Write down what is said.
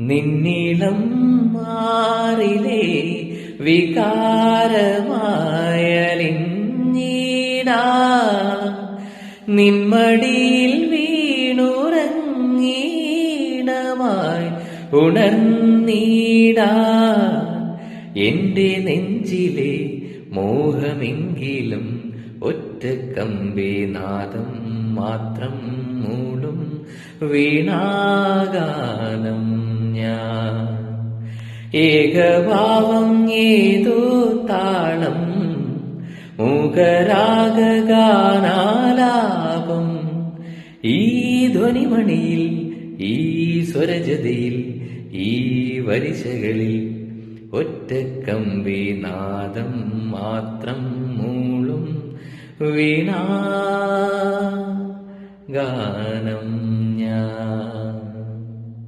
നിന്നിളം മാറിലേ വികാരമായലിഞ്ഞീടാ നിന്മടിയിൽ വീണുറങ്ങീടമായി ഉണർന്നീടാ എന്റെ നെഞ്ചിലെ മോഹമെങ്കിലും ഒറ്റ കമ്പിനാദം മാത്രം മൂളും വീണാഗാനം ഞാൻ ഏകഭാവം ഏതോ താളം മൂകരാഗാനാലാപം ഈ ധ്വനിമണിയിൽ ഈ സ്വരജതയിൽ ഈ വരിശകളിൽ ഒറ്റ കമ്പിനാദം മാത്രം മൂളും വീണാഗാനം ഞാൻ.